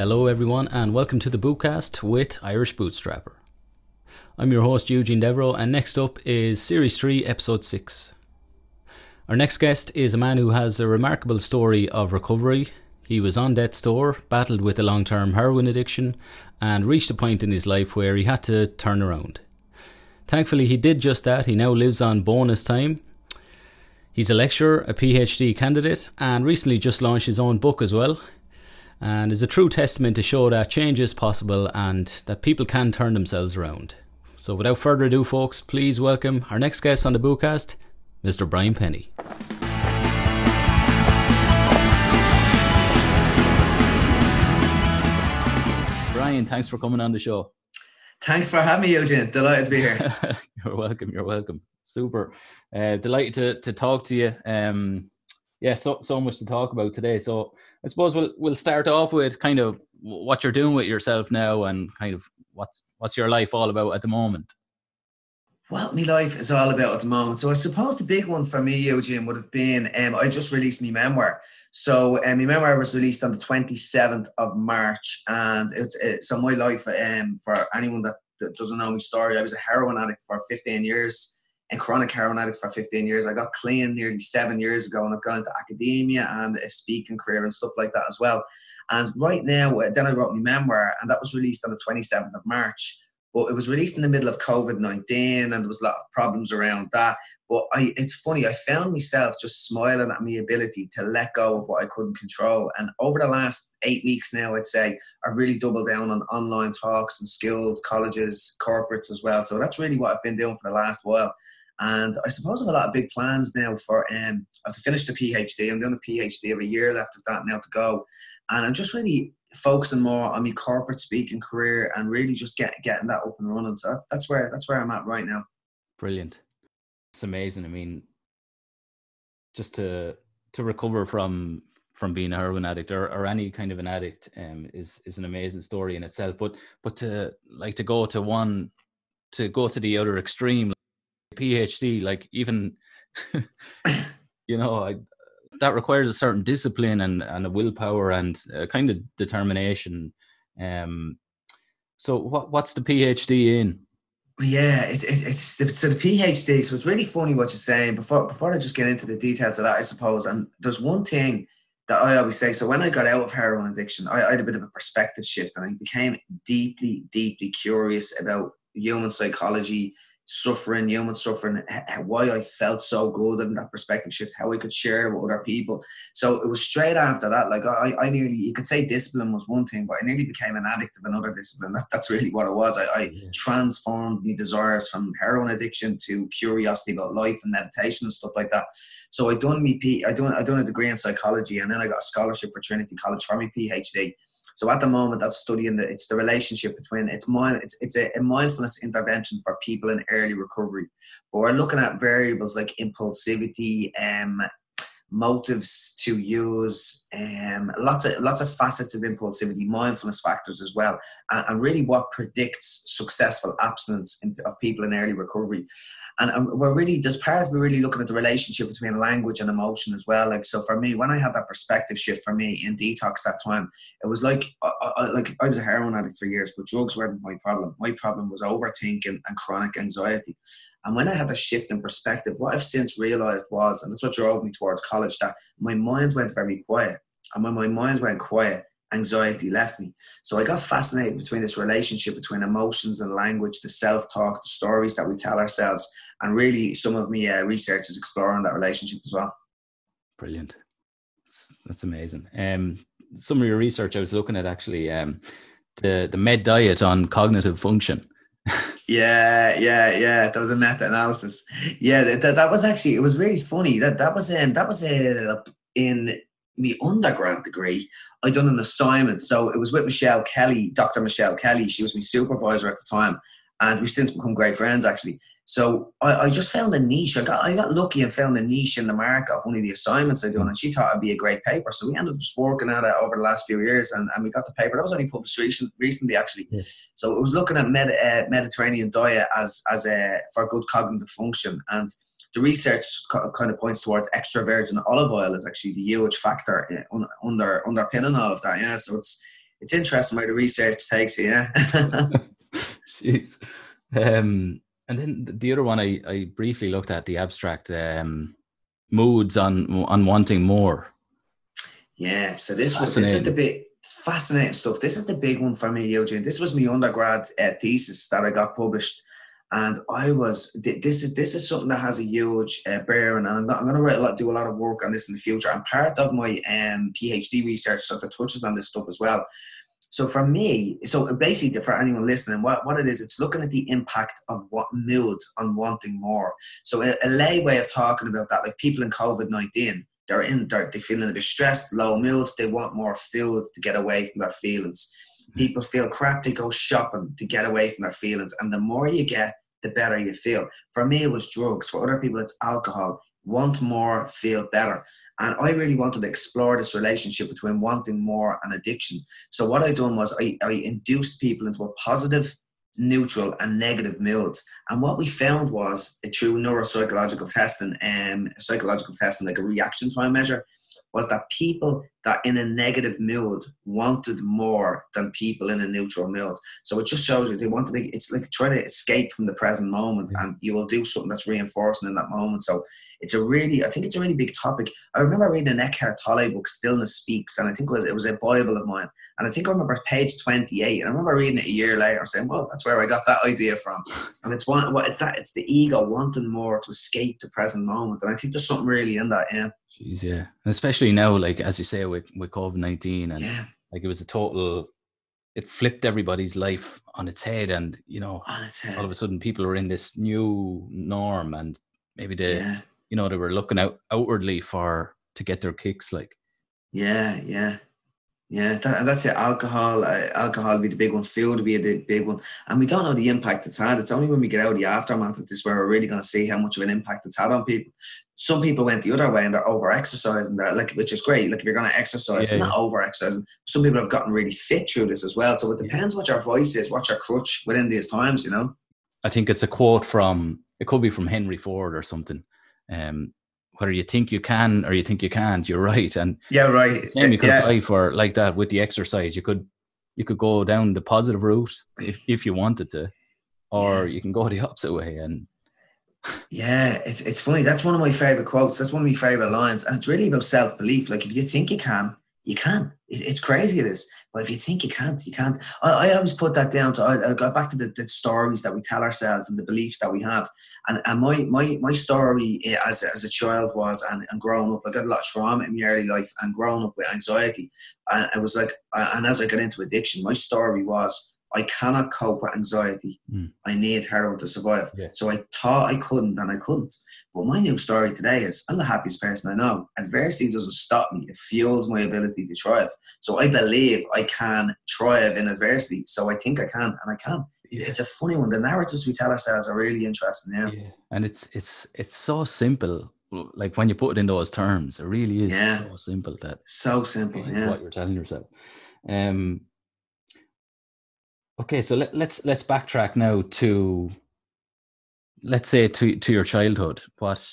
Hello everyone and welcome to the Bootcast with Irish Bootstrapper. I'm your host Eugene Devereaux and next up is Series 3 Episode 6. Our next guest is a man who has a remarkable story of recovery. He was on death's door, battled with a long-term heroin addiction and reached a point in his life where he had to turn around. Thankfully he did just that. He now lives on bonus time. He's a lecturer, a PhD candidate and recently just launched his own book as well. And is a true testament to show that change is possible and that people can turn themselves around. So without further ado, folks, please welcome our next guest on the Bootcast, Mr. Brian Pennie. Brian, thanks for coming on the show. Thanks for having me, Eugene. Delighted to be here. You're welcome. Super. Delighted to talk to you. So much to talk about today. So I suppose we'll start off with kind of what you're doing with yourself now and kind of what's your life all about at the moment. What my life is all about at the moment. So I suppose the big one for me, Eugene, would have been I just released my memoir. So my memoir was released on the 27th of March, and so my life. For anyone that doesn't know my story, I was a heroin addict for 15 years. And chronic heroin addict for 15 years. I got clean nearly 7 years ago and I've gone into academia and a speaking career and stuff like that as well. And right now, then I wrote my memoir and that was released on the 27th of March. But it was released in the middle of COVID-19 and there was a lot of problems around that. But it's funny, I found myself just smiling at my ability to let go of what I couldn't control. And over the last 8 weeks now, I'd say, I've really doubled down on online talks and schools, colleges, corporates as well. So that's really what I've been doing for the last while. And I suppose I have a lot of big plans now for, I have to finish the PhD. I'm doing a PhD. I have a year left of that now to go. And I'm just really focusing more on my corporate speaking career and really just getting that up and running. So that's where I'm at right now. Brilliant. It's amazing. I mean, just to recover from being a heroin addict or any kind of an addict is an amazing story in itself. But to go to the other extreme, PhD, like even that requires a certain discipline and a willpower and a kind of determination. So what's the PhD in? Yeah, it's the PhD. So it's really funny what you're saying. Before I just get into the details of that, I suppose, and there's one thing that I always say. So when I got out of heroin addiction, I had a bit of a perspective shift and I became deeply, deeply curious about human psychology, human suffering, why I felt so good in that perspective shift, how I could share it with other people. So it was straight after that, like I nearly, you could say discipline was one thing, but I nearly became an addict of another discipline. That's really what it was. I transformed my desires from heroin addiction to curiosity about life and meditation and stuff like that. So I done a degree in psychology and then I got a scholarship for Trinity College for my PhD. So at the moment, that's studying it's the relationship between it's a mindfulness intervention for people in early recovery. But we're looking at variables like impulsivity, motives to use, lots of facets of impulsivity, mindfulness factors as well, and really what predicts successful abstinence of people in early recovery. And we're really looking at the relationship between language and emotion as well. Like, so for me, when I had that perspective shift for me in detox that time, it was like I was a heroin addict for years, but drugs weren't my problem. My problem was overthinking and chronic anxiety. And when I had a shift in perspective, what I've since realized was, and that's what drove me towards college, that my mind went very quiet. And when my mind went quiet, anxiety left me. So I got fascinated between this relationship between emotions and language, the self-talk, the stories that we tell ourselves, and really some of me research is exploring that relationship as well. Brilliant. That's amazing. Some of your research I was looking at actually, the Med diet on cognitive function. Yeah. That was a meta-analysis. Yeah, that was actually, it was really funny. That was in my undergrad degree. I done an assignment. So it was with Michelle Kelly, Dr. Michelle Kelly. She was my supervisor at the time. And we've since become great friends, actually. So I just found a niche. I got lucky and found a niche in the market of one of the assignments I done. And she thought it'd be a great paper. So we ended up just working at it over the last few years. And we got the paper. That was only published recently, actually. Yeah. So it was looking at Mediterranean diet as for good cognitive function. And the research kind of points towards extra virgin olive oil is actually the huge factor underpinning all of that. Yeah. So it's interesting where the research takes you, yeah. Jeez. And then the other one I briefly looked at, the abstract moods on wanting more. Yeah, so this is the big fascinating stuff. This is the big one for me, Eugene. This was my undergrad thesis that I got published, and this is something that has a huge bearing, and I'm going to do a lot of work on this in the future. And part of my PhD research sort of touches on this stuff as well. So for me, so basically for anyone listening, what it is, it's looking at the impact of what mood on wanting more. So a lay way of talking about that, like people in COVID-19, they feel a bit stressed, low mood, they want more food to get away from their feelings. People feel crap, they go shopping to get away from their feelings. And the more you get, the better you feel. For me, it was drugs. For other people, it's alcohol. Want more, feel better. And I really wanted to explore this relationship between wanting more and addiction. So what I done was I induced people into a positive, neutral and negative mood. And what we found was through neuropsychological testing, like a reaction time measure, was that people that in a negative mood wanted more than people in a neutral mood. So it just shows you it's like try to escape from the present moment, and you will do something that's reinforcing in that moment. So I think it's a really big topic. I remember reading an Eckhart Tolle book, Stillness Speaks, and I think it was a Bible of mine. And I think I remember page 28, and I remember reading it a year later saying, well, that's where I got that idea from. And it's the ego wanting more to escape the present moment. And I think there's something really in that, yeah. Jeez, yeah. And especially now, like, as you say, with COVID-19, and like it was it flipped everybody's life on its head. And, all of a sudden people are in this new norm, and maybe they were looking outwardly to get their kicks, like. Yeah. That's it. Alcohol would be the big one. Food would be the big one. And we don't know the impact it's had. It's only when we get out of the aftermath of this where we're really going to see how much of an impact it's had on people. Some people went the other way and they're over-exercising, which is great. Like if you're going to exercise, you're not over-exercising. Some people have gotten really fit through this as well. So it depends what your voice is, what your crutch within these times, I think it's a quote it could be from Henry Ford or something. Whether you think you can or you think you can't, you're right. And right. Same you could apply for like that with the exercise. You could go down the positive route if you wanted to, or you can go the opposite way. And it's funny. That's one of my favorite quotes. That's one of my favorite lines. And it's really about self-belief. Like if you think you can, you can. It's crazy, it is. But if you think you can't, you can't. I always put that down to, I'll go back to the stories that we tell ourselves and the beliefs that we have. And my story as a child was, and growing up, I got a lot of trauma in my early life and growing up with anxiety. And it was like, and as I got into addiction, my story was, I cannot cope with anxiety. I need heroin to survive. Yeah. So I thought I couldn't, and I couldn't. But my new story today is I'm the happiest person I know. Adversity doesn't stop me. It fuels my ability to thrive. So I believe I can thrive in adversity. So I think I can, and I can. It's a funny one. The narratives we tell ourselves are really interesting. Yeah. And it's so simple. Like when you put it in those terms, it really is so simple. What you're telling yourself. Okay, so let's backtrack now to, let's say, to your childhood. What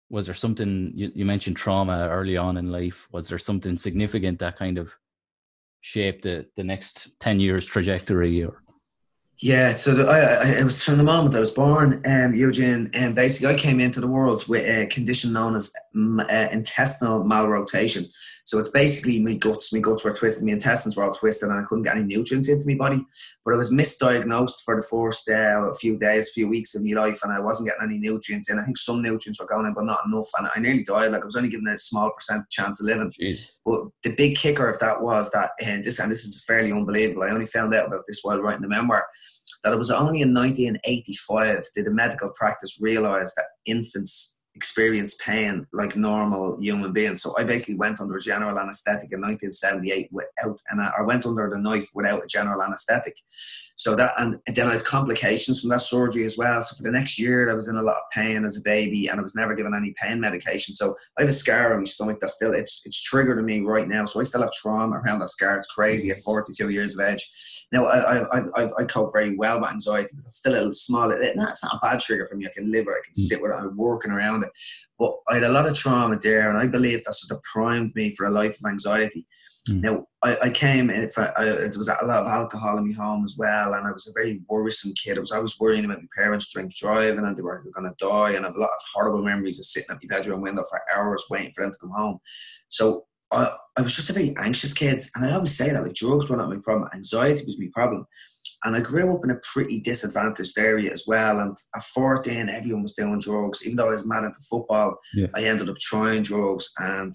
was there something you mentioned trauma early on in life? Was there something significant that kind of shaped the next 10 years trajectory? Or yeah, so it was from the moment I was born, Eugene, and basically I came into the world with a condition known as intestinal malrotation. So it's basically my guts were twisted, my intestines were all twisted, and I couldn't get any nutrients into my body. But I was misdiagnosed for the first few weeks of my life, and I wasn't getting any nutrients in. I think some nutrients were going in, but not enough, and I nearly died. Like I was only given a small % chance of living. Jeez. But the big kicker of that was that, and this is fairly unbelievable, I only found out about this while writing the memoir, that it was only in 1985 did the medical practice realise that infants experience pain like normal human beings. So I basically went under a general anaesthetic in 1978 I went under the knife without a general anaesthetic. So that, and then I had complications from that surgery as well. So for the next year, I was in a lot of pain as a baby, and I was never given any pain medication. So I have a scar on my stomach that still, it's triggered in me right now. So I still have trauma around that scar. It's crazy at 42 years of age. Now, I cope very well with anxiety, but it's still a little small. It's not a bad trigger for me. I can live it. I can sit with it. I'm working around it. But I had a lot of trauma there, and I believe that sort of primed me for a life of anxiety. Now, I came in, it was a lot of alcohol in my home as well, and I was a very worrisome kid. I was always worrying about my parents drink driving and they were going to die, and I have a lot of horrible memories of sitting at my bedroom window for hours waiting for them to come home. So I was just a very anxious kid, and I always say that, like, drugs were not my problem, anxiety was my problem. And I grew up in a pretty disadvantaged area as well, and at 14 everyone was doing drugs. Even though I was mad at the football, I ended up trying drugs, and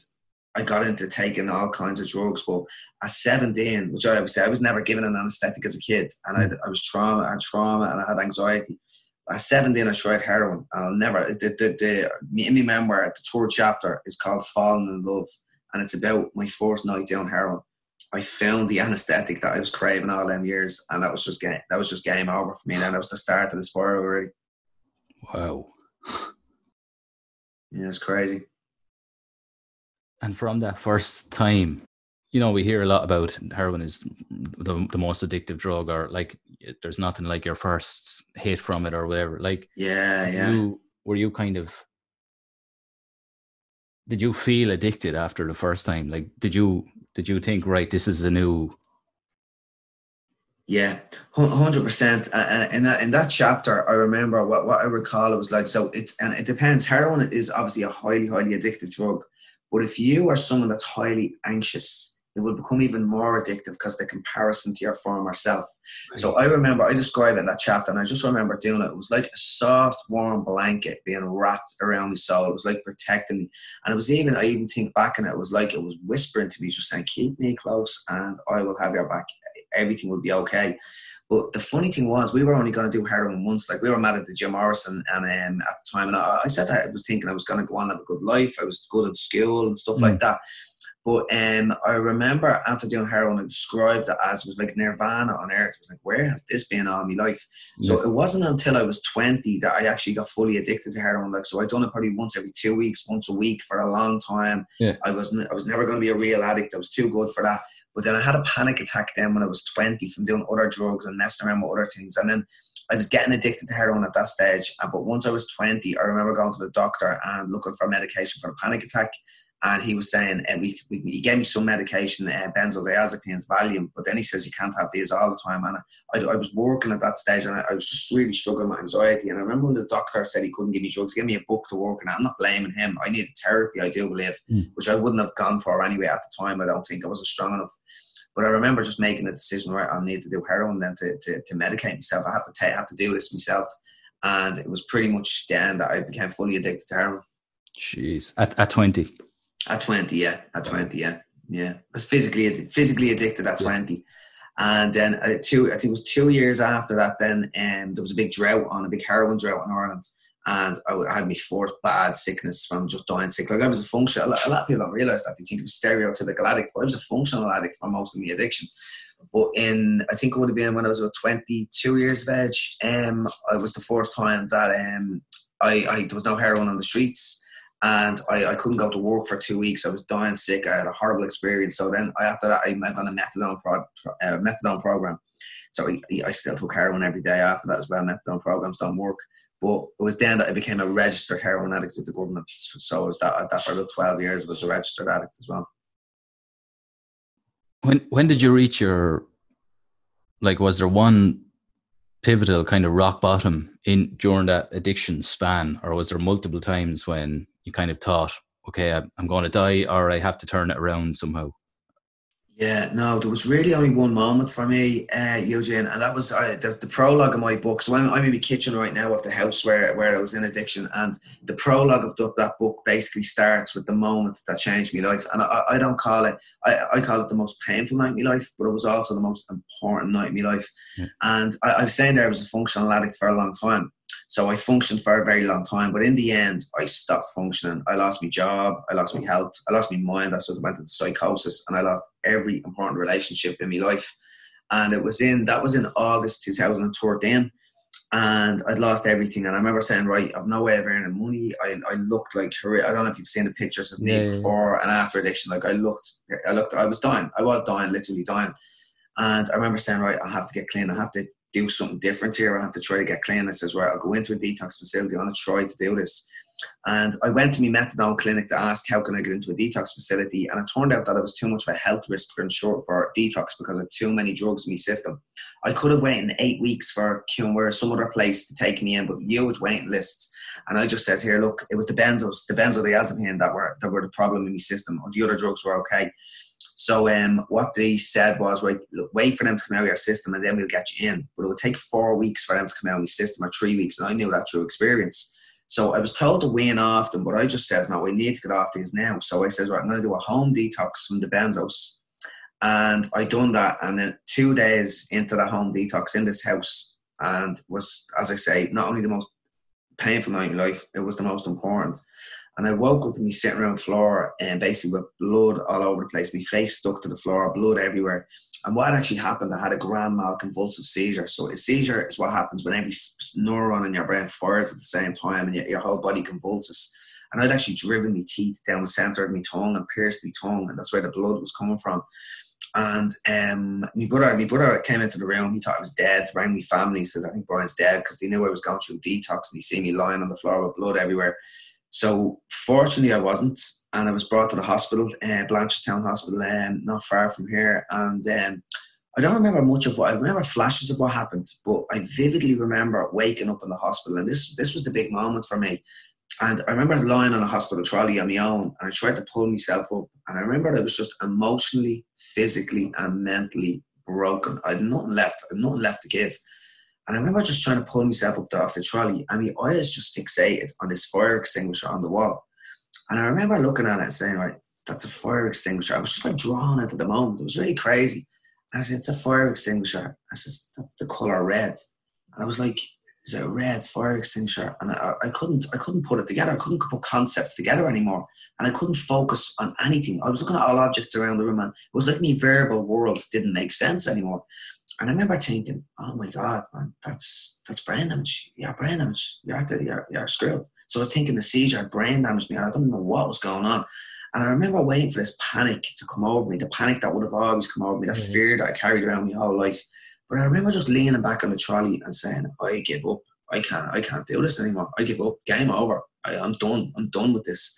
I got into taking all kinds of drugs. But at 17, which I always say, I was never given an anesthetic as a kid, and I had trauma, and I had anxiety. At 17, I tried heroin. And I'll never, in my memoir, the third chapter is called Falling in Love, and it's about my first night down heroin. I found the anesthetic that I was craving all them years, and that was just game over for me. And that was the start of the spiral, already. Wow. Yeah, it's crazy. And from that first time, you know, we hear a lot about heroin is the most addictive drug, or like there's nothing like your first hit from it or whatever. Like, were you kind of, did you feel addicted after the first time? Like, did you think, right, this is a new? Yeah, 100%. And in that chapter, I remember what I recall. It was like, so it depends. Heroin is obviously a highly, highly addictive drug. But if you are someone that's highly anxious, it will become even more addictive because the comparison to your former self. Right. So I remember, I describe it in that chapter, and I just remember doing it. It was like a soft, warm blanket being wrapped around my soul. It was like protecting me. And it was I even think back in it, it was like it was whispering to me, just saying, keep me close and I will have your back. Everything will be okay. But the funny thing was, we were only going to do heroin once. Like, we were mad at the Jim Morrison, and at the time, and I said I was thinking I was going to go on and have a good life. I was good in school and stuff like that. But I remember after doing heroin, I described it as, it was like nirvana on earth. It was like, where has this been all my life? So it wasn't until I was 20 that I actually got fully addicted to heroin. Like, so I'd done it probably once every 2 weeks, once a week for a long time. I was never going to be a real addict. I was too good for that. But then I had a panic attack then when I was 20 from doing other drugs and messing around with other things. And then I was getting addicted to heroin at that stage. But once I was 20, I remember going to the doctor and looking for medication for a panic attack. And he was saying, he gave me some medication, benzodiazepines, Valium, but then he says you can't have these all the time. And I was working at that stage, and I was just really struggling with anxiety. And I remember when the doctor said he couldn't give me drugs, he gave me a book to work on. I'm not blaming him. I needed therapy, I do believe, which I wouldn't have gone for anyway at the time. I don't think I wasn't strong enough. But I remember just making the decision, right, I need to do heroin then to medicate myself. I have to do this myself. And it was pretty much then that I became fully addicted to heroin. Jeez, at 20. At 20, yeah. At 20, yeah. Yeah. I was physically addicted at 20. And then I think it was 2 years after that, then there was a big heroin drought in Ireland. And I had my first bad sickness from just dying sick. Like, I was a functional, a lot of people don't realise that. They think it was stereotypical addict, but I was a functional addict for most of my addiction. But I think it would have been when I was about 22 years of age, it was the first time that there was no heroin on the streets. And I couldn't go to work for 2 weeks. I was dying sick. I had a horrible experience. So then after that, I went on a methadone program. So I still took heroin every day after that as well. Methadone programs don't work. But it was then that I became a registered heroin addict with the government. So I was that for about 12 years. I was a registered addict as well. When did you reach was there one pivotal kind of rock bottom during that addiction span, or was there multiple times when you kind of thought, okay, I'm going to die, or I have to turn it around somehow? Yeah, no, there was really only one moment for me, Eugene, and that was the prologue of my book. So I'm in my kitchen right now of the house where I was in addiction, and the prologue of that book basically starts with the moment that changed my life. And I don't call it, I call it the most painful night of my life, but it was also the most important night of my life. Yeah. And I was saying there I was a functional addict for a long time. So I functioned for a very long time, but in the end, I stopped functioning. I lost my job, I lost my health, I lost my mind. I sort of went into psychosis, and I lost every important relationship in my life. And that was in August 2013, and I'd lost everything. And I remember saying, right, I've no way of earning money. I looked like, I don't know if you've seen the pictures of me before and after addiction. Like, I was dying. I was dying, literally dying. And I remember saying, right, I have to get clean. I have to do something different here. I have to try to get clean. I says, right, I'll go into a detox facility. I want to try to do this. And I went to my methadone clinic to ask how can I get into a detox facility, and it turned out that I was too much of a health risk for detox because I had too many drugs in my system. I could have waited 8 weeks for Cumber, some other place to take me in, but huge waiting lists. And I just says here, look, it was the benzodiazepine that were the problem in my system. The other drugs were okay. So what they said was, right, look, wait for them to come out of your system and then we'll get you in. But it would take 4 weeks for them to come out of my system, or 3 weeks. And I knew that through experience. So I was told to wean off them, but I just says, no, I need to get off these now. So I says, right, I'm going to do a home detox from the benzos. And I done that. And then 2 days into the home detox in this house, and was, as I say, not only the most painful night in life, it was the most important. And I woke up in my sitting room floor and basically with blood all over the place. My face stuck to the floor, blood everywhere. And what actually happened, I had a grand mal convulsive seizure. So a seizure is what happens when every neuron in your brain fires at the same time and your whole body convulses. And I'd actually driven my teeth down the centre of my tongue and pierced my tongue, and that's where the blood was coming from. And my brother came into the room. He thought I was dead. Rang my family. He says, I think Brian's dead, because they knew I was going through detox, and he see me lying on the floor with blood everywhere. So fortunately I wasn't, and I was brought to the hospital, Blanchardstown Hospital, not far from here. And I don't remember much of what, I remember flashes of what happened, but I vividly remember waking up in the hospital, and this was the big moment for me. And I remember lying on a hospital trolley on my own, and I tried to pull myself up, and I remember I was just emotionally, physically and mentally broken. I had nothing left to give. And I remember just trying to pull myself up off the trolley, and my eyes just fixated on this fire extinguisher on the wall. And I remember looking at it and saying, right, that's a fire extinguisher. I was just like drawn into the moment. It was really crazy. And I said, it's a fire extinguisher. I said, that's the colour red. And I was like, is it a red fire extinguisher? And I couldn't put it together. I couldn't put concepts together anymore. And I couldn't focus on anything. I was looking at all objects around the room, and it was like my verbal world didn't make sense anymore. And I remember thinking, oh my God, man, that's brain damage. You're brain damage. You're screwed. So I was thinking the seizure had brain damaged me, and I didn't know what was going on. And I remember waiting for this panic to come over me, the panic that would have always come over me, that fear that I carried around my whole life. But I remember just leaning back on the trolley and saying, I give up. I can't do this anymore. I give up. Game over. I'm done. I'm done with this.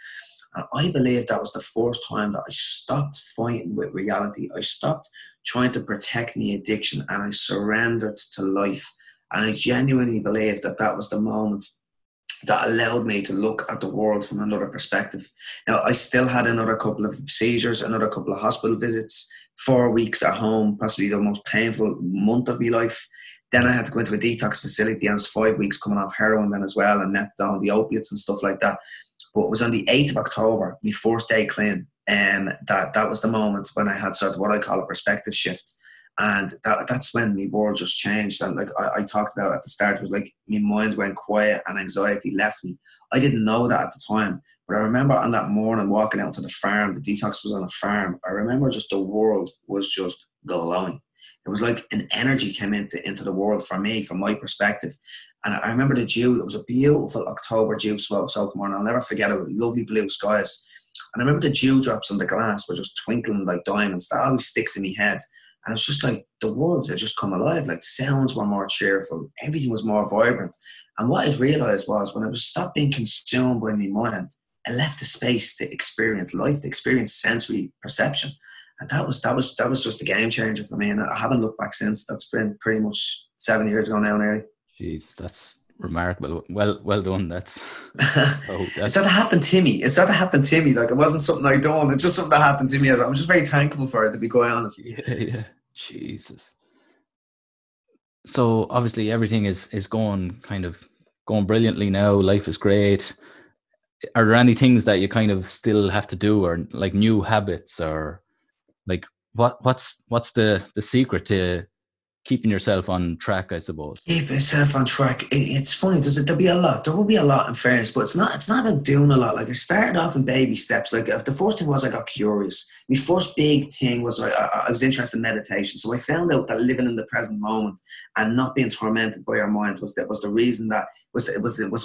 And I believe that was the first time that I stopped fighting with reality. I stopped trying to protect the addiction, and I surrendered to life. And I genuinely believe that was the moment that allowed me to look at the world from another perspective. Now, I still had another couple of seizures, another couple of hospital visits, 4 weeks at home, possibly the most painful month of my life. Then I had to go into a detox facility, and I was 5 weeks coming off heroin then as well, and methadone, the opiates and stuff like that. But it was on the 8th of October, my first day clean, that was the moment when I had sort of what I call a perspective shift. And that's when my world just changed. And like I talked about at the start, it was like my mind went quiet and anxiety left me. I didn't know that at the time, but I remember on that morning walking out to the farm, the detox was on a farm. I remember just the world was just glowing. It was like an energy came into the world for me, from my perspective. And I remember the dew. It was a beautiful October dew soaked morning. I'll never forget it. With lovely blue skies. And I remember the dew drops on the glass were just twinkling like diamonds. That always sticks in my head. And it's just like the world had just come alive. Like sounds were more cheerful. Everything was more vibrant. And what I'd realised was when I was stopped being consumed by my mind, I left the space to experience life, to experience sensory perception. And that was just a game changer for me. And I haven't looked back since. That's been pretty much 7 years ago now, nearly. Jesus, that's remarkable. Well done. That's It sort of happened to me. Like it wasn't something I done. It's just something that happened to me. I'm just very thankful for it, to be quite honest. Yeah. Jesus. So obviously everything is going brilliantly now. Life is great. Are there any things that you kind of still have to do, or like new habits, or like what's the secret to keeping yourself on track, I suppose? Keep yourself on track. It's funny. There will be a lot in fairness, but it's not about doing a lot. Like I started off in baby steps. Like the first thing was I got curious. My first big thing was I was interested in meditation. So I found out that living in the present moment and not being tormented by your mind was the reason that was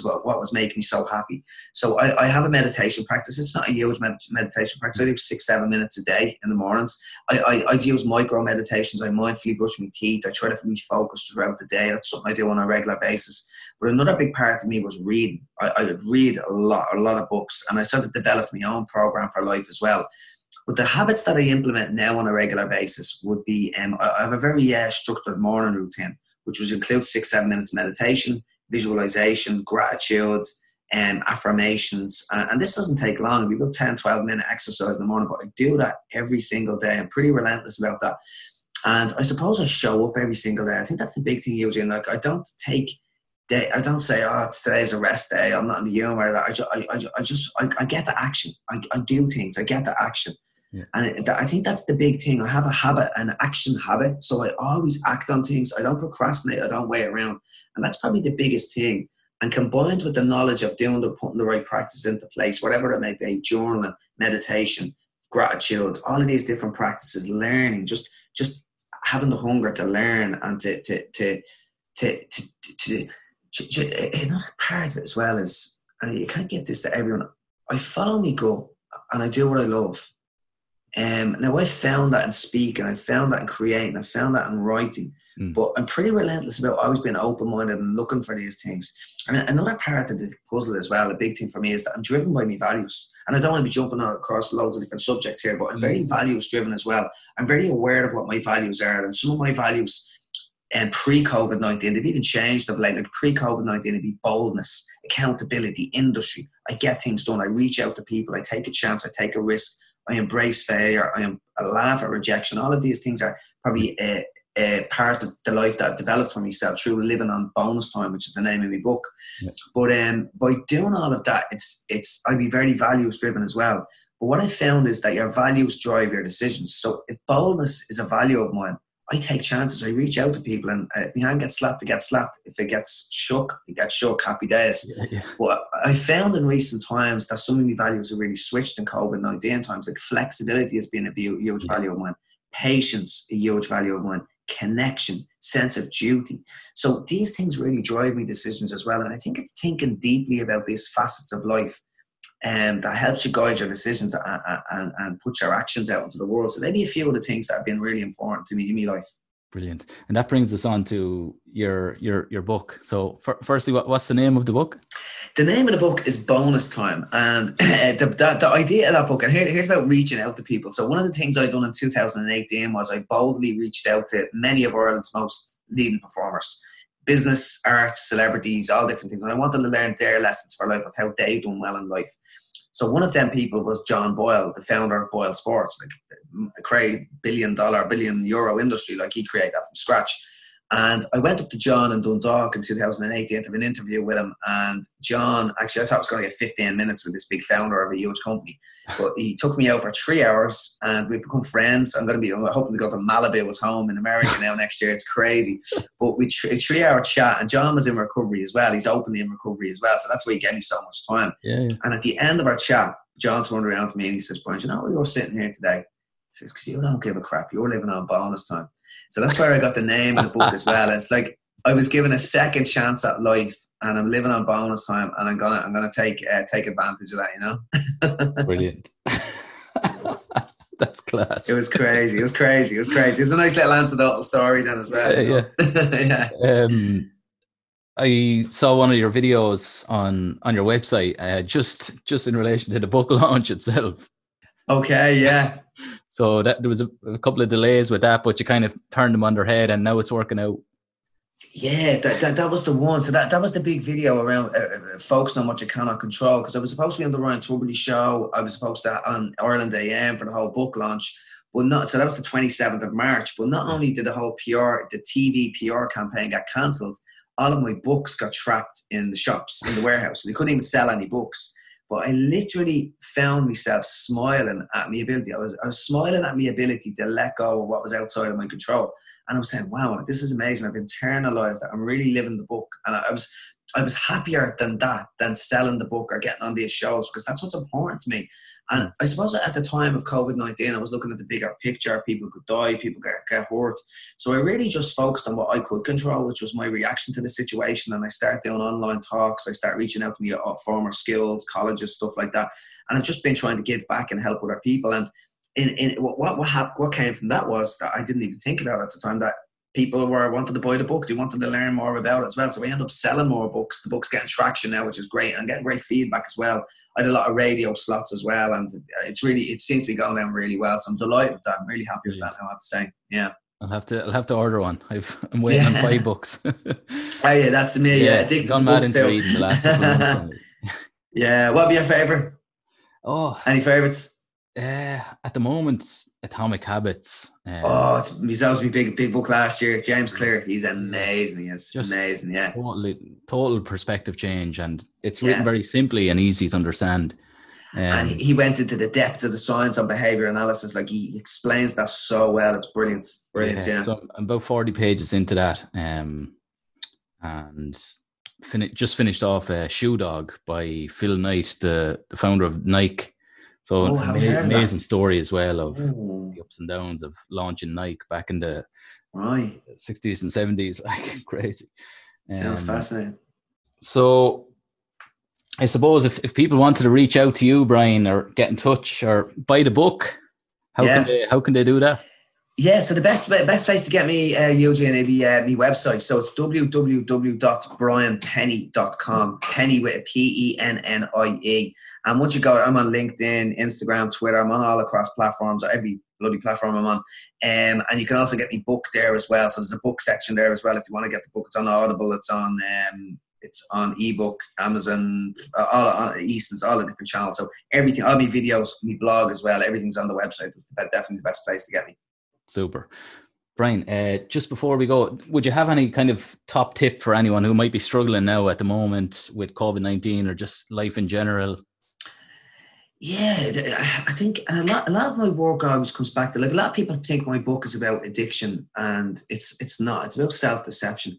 what was making me so happy. So I have a meditation practice. It's not a huge meditation practice. I do 6-7 minutes a day in the mornings. I use micro meditations. I mindfully brush my teeth. I try to refocus throughout the day. That's something I do on a regular basis. But another big part of me was reading. I would read a lot of books, and I sort of developed my own program for life as well. But the habits that I implement now on a regular basis would be, I have a very structured morning routine, which would include 6-7 minutes meditation, visualization, gratitude, affirmations. And this doesn't take long. It'll be about 10-12 minute exercise in the morning, but I do that every single day. I'm pretty relentless about that. And I suppose I show up every single day. I think that's the big thing, Eugene. Like, I don't say, oh, today's a rest day, I'm not in the humor. I get the action. I do things. I get the action. Yeah. And I think that's the big thing. I have a habit, an action habit. So I always act on things. I don't procrastinate. I don't wait around. And that's probably the biggest thing. And combined with the knowledge of putting the right practice into place, whatever it may be, journaling, meditation, gratitude, all of these different practices, learning, just having the hunger to learn and another part of it as well is, and you can't give this to everyone, I follow me gut and I do what I love. Now I found that in speaking, I found that in creating, I found that in writing, but I'm pretty relentless about always being open-minded and looking for these things. And another part of the puzzle as well, a big thing for me, is that I'm driven by my values. And I don't want to be jumping across loads of different subjects here, but I'm very values driven as well. I'm very aware of what my values are, and some of my values pre-COVID-19, they've even changed of late. Like pre-COVID-19, it'd be boldness, accountability, industry. I get things done. I reach out to people. I take a chance. I take a risk. I embrace failure. I laugh at rejection. All of these things are probably a part of the life that I've developed for myself through living on bonus time, which is the name of my book. Yeah. But by doing all of that, I'd be very values driven as well. But what I found is that your values drive your decisions. So if boldness is a value of mine, I take chances. I reach out to people, and if my hand gets slapped, it gets slapped. If it gets shook, it gets shook. Happy days. Yeah. But I found in recent times that some of my values have really switched in COVID-19 times. Like flexibility has been a huge value of mine. Patience, a huge value of mine. Connection, sense of duty. So these things really drive me decisions as well. And I think it's thinking deeply about these facets of life that helps you guide your decisions and put your actions out into the world. So maybe a few of the things that have been really important to me in my life. Brilliant. And that brings us on to your book. So firstly, what's the name of the book? The name of the book is Bonus Time. And the idea of that book, and here's about reaching out to people. So one of the things I'd done in 2018 was I boldly reached out to many of Ireland's most leading performers. Business, arts, celebrities, all different things. And I wanted to learn their lessons for life of how they've done well in life. So one of them people was John Boyle, the founder of Boyle Sports, like a billion euro industry, like he created that from scratch. And I went up to John in Dundalk in 2018 to have an interview with him. And John, actually, I thought I was going to get 15 minutes with this big founder of a huge company. But he took me out for 3 hours and we've become friends. I'm hoping to go to Malibu, his home in America now next year. It's crazy. But we a 3-hour chat, and John was in recovery as well. He's openly in recovery as well. So that's why he gave me so much time. Yeah. And at the end of our chat, John turned around to me and he says, Brian, you know why you're sitting here today? He says, because you don't give a crap. You're living on bonus time. So that's where I got the name of the book as well. It's like I was given a second chance at life, and I'm living on bonus time, and I'm gonna take advantage of that. You know. Brilliant. That's class. It was crazy. It was a nice little anecdotal story then as well. Yeah. Yeah. I saw one of your videos on your website, just in relation to the book launch itself. Okay. Yeah. So there was a couple of delays with that, but you kind of turned them on their head, and now it's working out. Yeah, that was the one. So that was the big video around focusing on what you cannot control. Because I was supposed to be on the Ryan Tuberty show. I was supposed to on Ireland AM for the whole book launch, but not. So that was the 27th of March. But not only did the TV PR campaign get cancelled, all of my books got trapped in the shops, in the warehouse. So they couldn't even sell any books. But I literally found myself smiling at my ability. I was smiling at my ability to let go of what was outside of my control. And I was saying, wow, this is amazing. I've internalized that. I'm really living the book. And I was happier than selling the book or getting on these shows, because that's what's important to me. And I suppose at the time of COVID-19, I was looking at the bigger picture. People could die, people get hurt. So I really just focused on what I could control, which was my reaction to the situation. And I started doing online talks. I started reaching out to me former skills, colleges, stuff like that. And I've just been trying to give back and help other people. And what came from that was that I didn't even think about at the time, that people were wanted to buy the book. They wanted to learn more about it as well. So we end up selling more books. The book's getting traction now, which is great, and getting great feedback as well. I had a lot of radio slots as well, and it seems to be going down really well. So I'm delighted with that. I'm really happy with that, I have to say. Yeah. I'll have to order one. I'm waiting on 5 books. Oh yeah, that's me. Yeah, addicted gone to mad books into still. reading the last couple of months. Yeah, what would be your favourite? Oh, Any favourites? At the moment, Atomic Habits. He's always my big book last year. James Clear, he's amazing. He is amazing. Yeah, total perspective change, and it's written very simply and easy to understand. And he went into the depth of the science of behavior analysis. Like he explains that so well. It's brilliant. Yeah. So I'm about 40 pages into that, and just finished off Shoe Dog by Phil Knight, the founder of Nike. So an amazing story as well of the ups and downs of launching Nike back in the 60s and 70s. Like crazy. Sounds fascinating. So I suppose if people wanted to reach out to you, Brian, or get in touch or buy the book, how can they do that? Yeah, so the best place to get me, Eugene, would be my website. So it's www.brianpennie.com. Pennie with a Pennie. And once you go, I'm on LinkedIn, Instagram, Twitter. I'm on all across platforms, every bloody platform I'm on. And you can also get me book there as well. So there's a book section there as well if you want to get the book. It's on Audible. It's on ebook, Amazon, all on Easton's, all the different channels. So everything, all my videos, my blog as well, everything's on the website. It's definitely the best place to get me. Super. Brian, just before we go, would you have any kind of top tip for anyone who might be struggling now at the moment with COVID-19 or just life in general? Yeah, I think a lot of my work always comes back to, like, a lot of people think my book is about addiction, and it's not. It's about self-deception.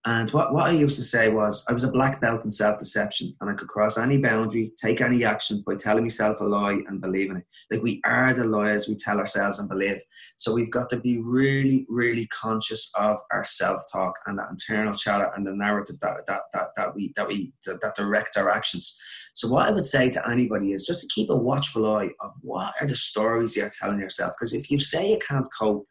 And what I used to say was, I was a black belt in self-deception, and I could cross any boundary, take any action by telling myself a lie and believing it. Like, we are the liars we tell ourselves and believe. So we've got to be really, really conscious of our self-talk and that internal chatter and the narrative that directs our actions. So what I would say to anybody is just to keep a watchful eye of what are the stories you're telling yourself. Because if you say you can't cope,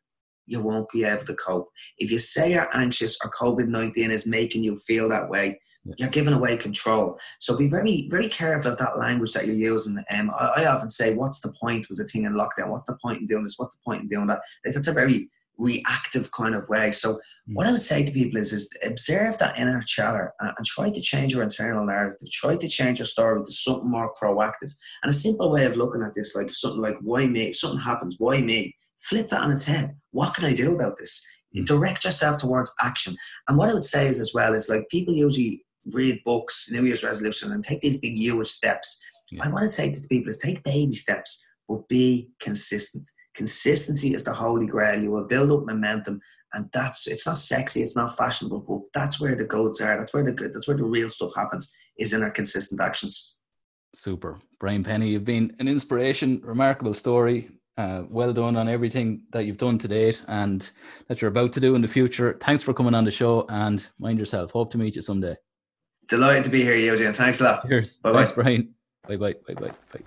you won't be able to cope. If you say you're anxious or COVID-19 is making you feel that way, you're giving away control. So be very, very careful of that language that you're using. I often say, what's the point was a thing in lockdown? What's the point in doing this? What's the point in doing that? That's a very reactive kind of way. So what I would say to people is observe that inner chatter and try to change your internal narrative. Try to change your story to something more proactive. And a simple way of looking at this, like something like, why me? If something happens, why me? Flip that on its head. What can I do about this? Direct yourself towards action. And what I would say is as well is, like, people usually read books, New Year's resolutions, and take these big huge steps. I want to say to people is take baby steps, but be consistent. Consistency is the holy grail. You will build up momentum, and it's not sexy, it's not fashionable, but that's where the goats are. That's where the real stuff happens, is in our consistent actions. Super. Brian Pennie, you've been an inspiration, remarkable story. Well done on everything that you've done to date and that you're about to do in the future. Thanks for coming on the show, and mind yourself. Hope to meet you someday. Delighted to be here, Eugene. Thanks a lot. Cheers. Bye-bye. Thanks, Brian. Bye-bye. Bye-bye. Bye.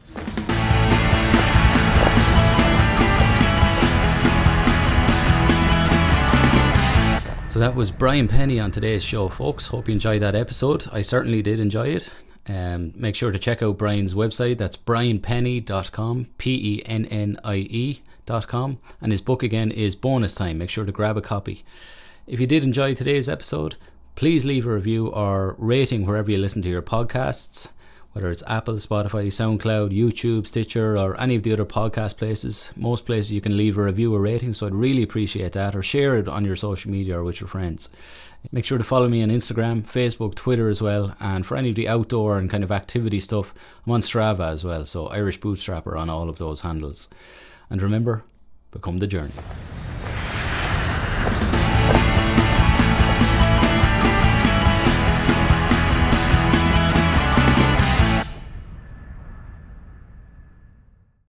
So that was Brian Pennie on today's show, folks. Hope you enjoyed that episode. I certainly did enjoy it. Make sure to check out Brian's website. That's brianpennie.com, Pennie.com, and his book again is Bonus Time. Make sure to grab a copy. If you did enjoy today's episode, please leave a review or rating wherever you listen to your podcasts, whether it's Apple, Spotify, SoundCloud, YouTube, Stitcher, or any of the other podcast places. Most places you can leave a review or rating, so I'd really appreciate that, or share it on your social media or with your friends. Make sure to follow me on Instagram, Facebook, Twitter as well, and for any of the outdoor and kind of activity stuff, I'm on Strava as well, so Irish Bootstrapper on all of those handles. And remember, become the journey.